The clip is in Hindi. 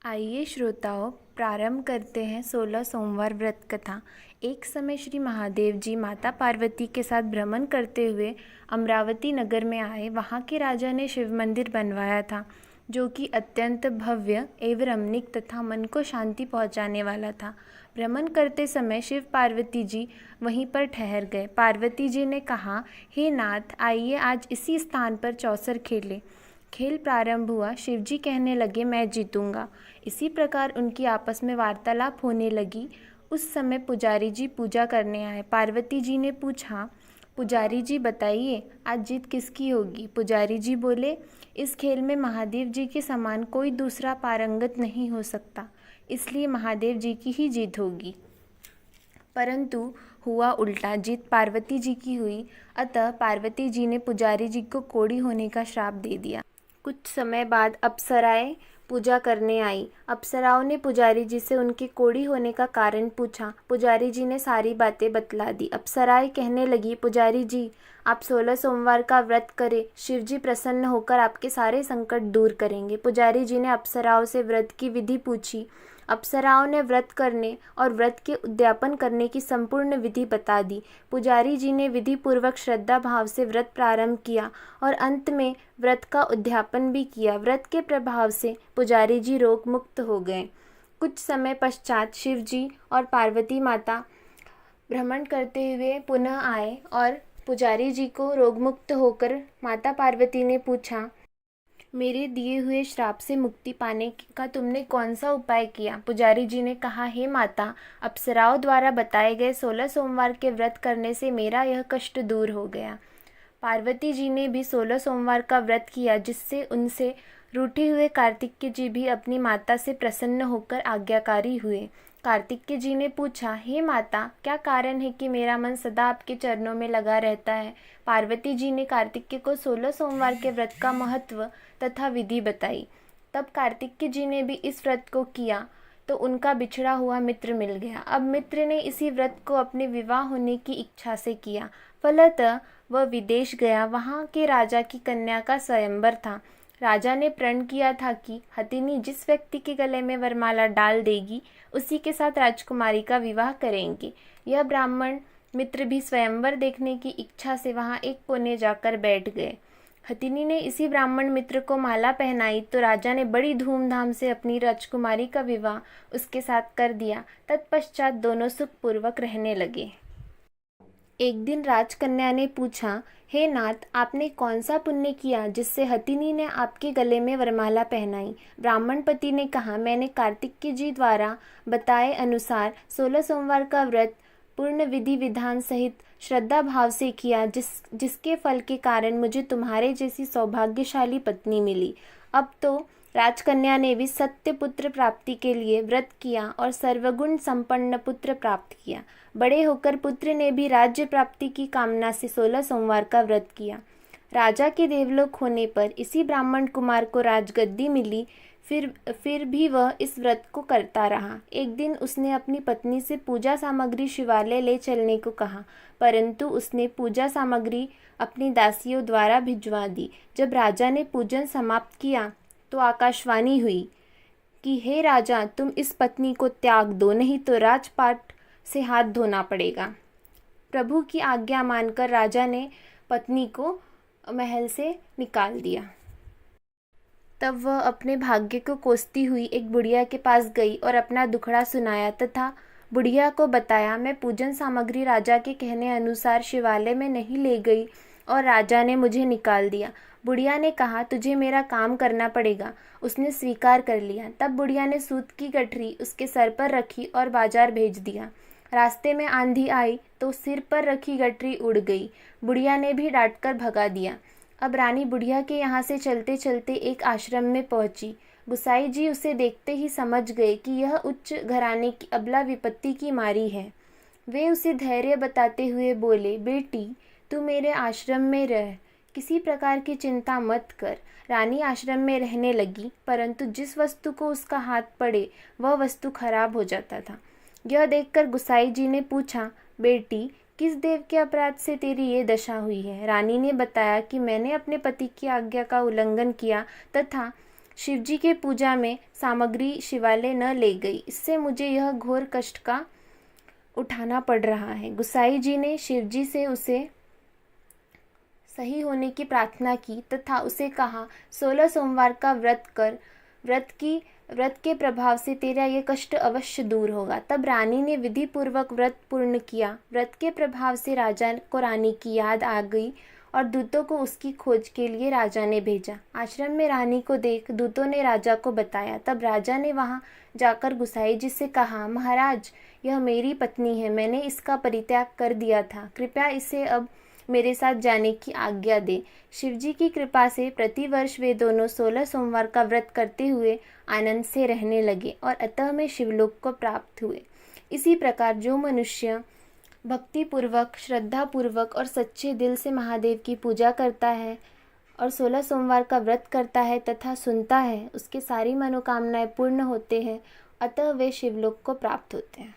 आइए श्रोताओं, प्रारंभ करते हैं 16 सोमवार व्रत कथा। एक समय श्री महादेव जी माता पार्वती के साथ भ्रमण करते हुए अमरावती नगर में आए। वहाँ के राजा ने शिव मंदिर बनवाया था, जो कि अत्यंत भव्य एवं रमणीक तथा मन को शांति पहुँचाने वाला था। भ्रमण करते समय शिव पार्वती जी वहीं पर ठहर गए। पार्वती जी ने कहा, हे नाथ, आइए आज इसी स्थान पर चौसर खेलें। खेल प्रारंभ हुआ। शिवजी कहने लगे, मैं जीतूंगा। इसी प्रकार उनकी आपस में वार्तालाप होने लगी। उस समय पुजारी जी पूजा करने आए। पार्वती जी ने पूछा, पुजारी जी बताइए, आज जीत किसकी होगी? पुजारी जी बोले, इस खेल में महादेव जी के समान कोई दूसरा पारंगत नहीं हो सकता, इसलिए महादेव जी की ही जीत होगी। परंतु हुआ उल्टा, जीत पार्वती जी की हुई। अतः पार्वती जी ने पुजारी जी को कोढ़ी होने का श्राप दे दिया। कुछ समय बाद अप्सराएं पूजा करने आई। अप्सराओं ने पुजारी जी से उनके कोढ़ी होने का कारण पूछा। पुजारी जी ने सारी बातें बतला दी। अप्सराएं कहने लगी, पुजारी जी, आप 16 सोमवार का व्रत करें, शिव जी प्रसन्न होकर आपके सारे संकट दूर करेंगे। पुजारी जी ने अप्सराओं से व्रत की विधि पूछी। अप्सराओं ने व्रत करने और व्रत के उद्यापन करने की संपूर्ण विधि बता दी। पुजारी जी ने विधि पूर्वक श्रद्धा भाव से व्रत प्रारंभ किया और अंत में व्रत का उद्यापन भी किया। व्रत के प्रभाव से पुजारी जी रोग मुक्त हो गए। कुछ समय पश्चात शिव जी और पार्वती माता भ्रमण करते हुए पुनः आए और पुजारी जी को रोग मुक्त होकर माता पार्वती ने पूछा, मेरे दिए हुए श्राप से मुक्ति पाने का तुमने कौन सा उपाय किया? पुजारी जी ने कहा, हे माता, अप्सराओं द्वारा बताए गए 16 सोमवार के व्रत करने से मेरा यह कष्ट दूर हो गया। पार्वती जी ने भी 16 सोमवार का व्रत किया, जिससे उनसे रूठे हुए कार्तिकेय जी भी अपनी माता से प्रसन्न होकर आज्ञाकारी हुए। कार्तिकेय जी ने पूछा, हे माता, क्या कारण है कि मेरा मन सदा आपके चरणों में लगा रहता है? पार्वती जी ने कार्तिकेय को 16 सोमवार के व्रत का महत्व तथा विधि बताई। तब कार्तिकेय जी ने भी इस व्रत को किया तो उनका बिछड़ा हुआ मित्र मिल गया। अब मित्र ने इसी व्रत को अपने विवाह होने की इच्छा से किया। फलतः वह विदेश गया। वहाँ के राजा की कन्या का स्वयंवर था। राजा ने प्रण किया था कि हथिनी जिस व्यक्ति के गले में वरमाला डाल देगी, उसी के साथ राजकुमारी का विवाह करेंगे। यह ब्राह्मण मित्र भी स्वयंवर देखने की इच्छा से वहाँ एक कोने जाकर बैठ गए। हथिनी ने इसी ब्राह्मण मित्र को माला पहनाई तो राजा ने बड़ी धूमधाम से अपनी राजकुमारी का विवाह उसके साथ कर दिया। तत्पश्चात दोनों सुखपूर्वक रहने लगे। एक दिन राजकन्या ने पूछा, हे नाथ, आपने कौन सा पुण्य किया जिससे हथिनी ने आपके गले में वरमाला पहनाई? ब्राह्मण पति ने कहा, मैंने कार्तिकेय जी द्वारा बताए अनुसार 16 सोमवार का व्रत पूर्ण विधि विधान सहित श्रद्धा भाव से किया, जिसके फल के कारण मुझे तुम्हारे जैसी सौभाग्यशाली पत्नी मिली। अब तो राजकन्या ने भी सत्य पुत्र प्राप्ति के लिए व्रत किया और सर्वगुण संपन्न पुत्र प्राप्त किया। बड़े होकर पुत्र ने भी राज्य प्राप्ति की कामना से 16 सोमवार का व्रत किया। राजा के देवलोक होने पर इसी ब्राह्मण कुमार को राजगद्दी मिली। फिर भी वह इस व्रत को करता रहा। एक दिन उसने अपनी पत्नी से पूजा सामग्री शिवालय ले चलने को कहा, परंतु उसने पूजा सामग्री अपनी दासियों द्वारा भिजवा दी। जब राजा ने पूजन समाप्त किया तो आकाशवाणी हुई कि हे राजा, तुम इस पत्नी को त्याग दो, नहीं तो राजपाट से हाथ धोना पड़ेगा। प्रभु की आज्ञा मानकर राजा ने पत्नी को महल से निकाल दिया। तब वह अपने भाग्य को कोसती हुई एक बुढ़िया के पास गई और अपना दुखड़ा सुनाया तथा बुढ़िया को बताया, मैं पूजन सामग्री राजा के कहने अनुसार शिवालय में नहीं ले गई और राजा ने मुझे निकाल दिया। बुढ़िया ने कहा, तुझे मेरा काम करना पड़ेगा। उसने स्वीकार कर लिया। तब बुढ़िया ने सूत की गठरी उसके सर पर रखी और बाजार भेज दिया। रास्ते में आंधी आई तो सिर पर रखी गठरी उड़ गई। बुढ़िया ने भी डांटकर भगा दिया। अब रानी बुढ़िया के यहाँ से चलते चलते एक आश्रम में पहुंची। गुसाई जी उसे देखते ही समझ गए कि यह उच्च घराने की अबला विपत्ति की मारी है। वे उसे धैर्य बताते हुए बोले, बेटी, तू मेरे आश्रम में रह, किसी प्रकार की चिंता मत कर। रानी आश्रम में रहने लगी, परंतु जिस वस्तु को उसका हाथ पड़े वह वस्तु खराब हो जाता था। यह देखकर गुसाई जी ने पूछा, बेटी, किस देव के अपराध से तेरी ये दशा हुई है? रानी ने बताया कि मैंने अपने पति की आज्ञा का उल्लंघन किया तथा शिवजी के पूजा में सामग्री शिवालय न ले गई, इससे मुझे यह घोर कष्ट का उठाना पड़ रहा है। गुसाई जी ने शिवजी से उसे सही होने की प्रार्थना की तथा उसे कहा, 16 सोमवार का व्रत कर, व्रत के प्रभाव से तेरा ये कष्ट अवश्य दूर होगा। तब रानी ने विधि पूर्वक व्रत पूर्ण किया। व्रत के प्रभाव से राजा को रानी की याद आ गई और दूतों को उसकी खोज के लिए राजा ने भेजा। आश्रम में रानी को देख दूतों ने राजा को बताया। तब राजा ने वहां जाकर गुसाई जी से कहा, महाराज, यह मेरी पत्नी है, मैंने इसका परित्याग कर दिया था, कृपया इसे अब मेरे साथ जाने की आज्ञा दे। शिवजी की कृपा से प्रतिवर्ष वे दोनों 16 सोमवार का व्रत करते हुए आनंद से रहने लगे और अतः में शिवलोक को प्राप्त हुए। इसी प्रकार जो मनुष्य भक्तिपूर्वक, श्रद्धापूर्वक और सच्चे दिल से महादेव की पूजा करता है और 16 सोमवार का व्रत करता है तथा सुनता है, उसके सारी मनोकामनाएं पूर्ण होते हैं, अतः वे शिवलोक को प्राप्त होते हैं।